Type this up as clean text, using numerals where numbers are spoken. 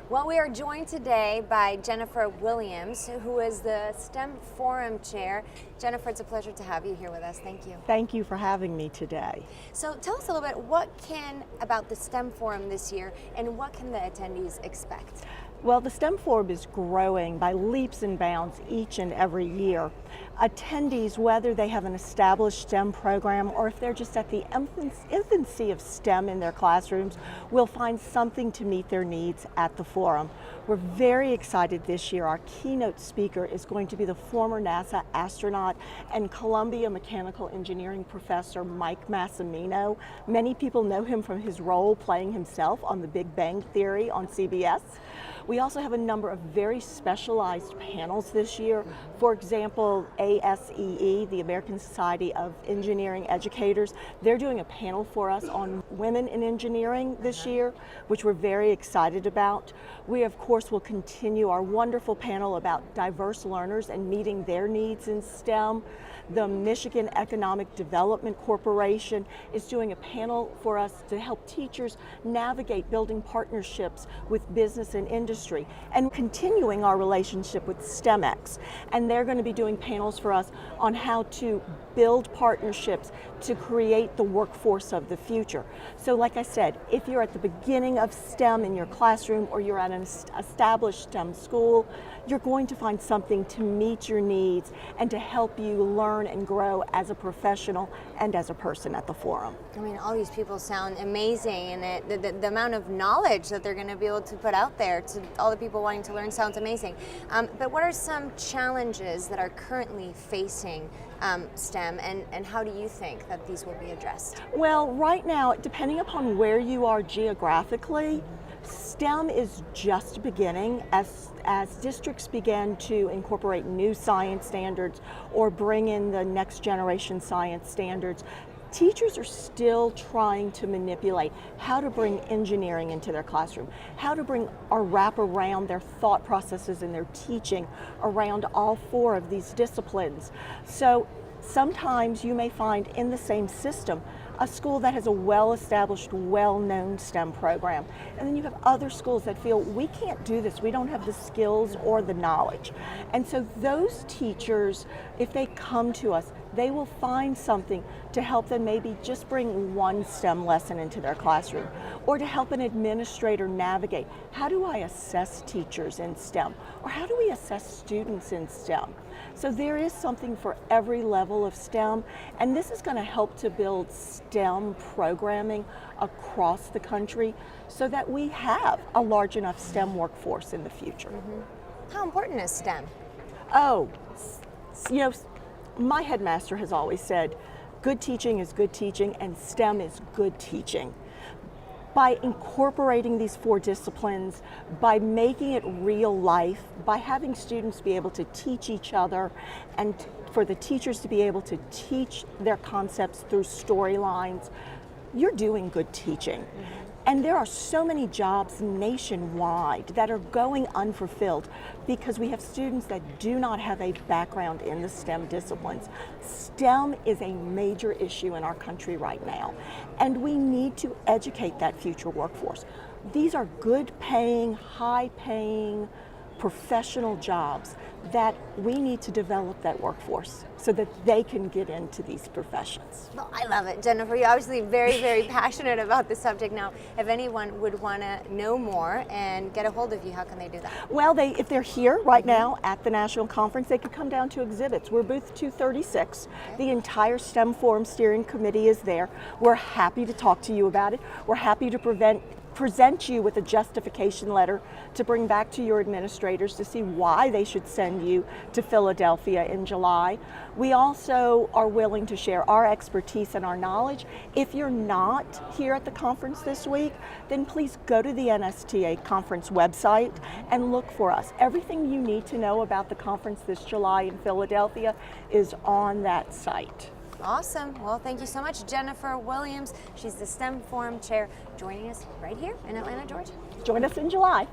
Well, we are joined today by Jennifer Williams, who is the STEM Forum Chair. Jennifer, it's a pleasure to have you here with us. Thank you. Thank you for having me today. So tell us a little bit about the STEM Forum this year, and what can the attendees expect? Well, the STEM Forum is growing by leaps and bounds each and every year. Attendees, whether they have an established STEM program or if they're just at the infancy of STEM in their classrooms, will find something to meet their needs at the forum. We're very excited this year. Our keynote speaker is going to be the former NASA astronaut and Columbia Mechanical Engineering professor Mike Massimino. Many people know him from his role playing himself on The Big Bang Theory on CBS. We also have a number of very specialized panels this year. For example, ASEE, the American Society of Engineering Educators, they're doing a panel for us on women in engineering this year, which we're very excited about. We, of course, will continue our wonderful panel about diverse learners and meeting their needs in STEM. The Michigan Economic Development Corporation is doing a panel for us to help teachers navigate building partnerships with business and industry, and continuing our relationship with STEMX. And they're going to be doing panels for us on how to build partnerships to create the workforce of the future. So like I said, if you're at the beginning of STEM in your classroom or you're at an established STEM school, you're going to find something to meet your needs and to help you learn and grow as a professional and as a person at the forum. I mean, all these people sound amazing, and the amount of knowledge that they're going to be able to put out there to all the people wanting to learn sounds amazing. But what are some challenges that are currently facing STEM, and how do you think that these will be addressed? Well, right now, depending upon where you are geographically, STEM is just beginning as districts begin to incorporate new science standards or bring in the next generation science standards. Teachers are still trying to manipulate how to bring engineering into their classroom, how to bring or wrap around their thought processes and their teaching around all four of these disciplines. So sometimes you may find in the same system a school that has a well-established, well-known STEM program. And then you have other schools that feel, we can't do this, we don't have the skills or the knowledge. And so those teachers, if they come to us, they will find something to help them maybe just bring one STEM lesson into their classroom, or to help an administrator navigate, how do I assess teachers in STEM? Or how do we assess students in STEM? So there is something for every level of STEM, and this is going to help to build STEM programming across the country so that we have a large enough STEM workforce in the future. Mm-hmm. How important is STEM? Oh, you know, my headmaster has always said, good teaching is good teaching and STEM is good teaching. By incorporating these four disciplines, by making it real life, by having students be able to teach each other, and for the teachers to be able to teach their concepts through storylines, you're doing good teaching. Mm-hmm. And there are so many jobs nationwide that are going unfulfilled because we have students that do not have a background in the STEM disciplines. STEM is a major issue in our country right now, and we need to educate that future workforce. These are good paying, high paying, professional jobs that we need to develop that workforce so that they can get into these professions. Well, I love it, Jennifer. You're obviously very, very passionate about this subject. Now, if anyone would want to know more and get a hold of you, how can they do that? Well, if they're here right now at the National Conference, they could come down to exhibits. We're booth 236. Okay. The entire STEM Forum Steering Committee is there. We're happy to talk to you about it. We're happy to present you with a justification letter to bring back to your administrators to see why they should send you to Philadelphia in July. We also are willing to share our expertise and our knowledge. If you're not here at the conference this week, then please go to the NSTA conference website and look for us. Everything you need to know about the conference this July in Philadelphia is on that site. Awesome. Well, thank you so much, Jennifer Williams. She's the STEM Forum Chair, joining us right here in Atlanta, Georgia. Join us in July.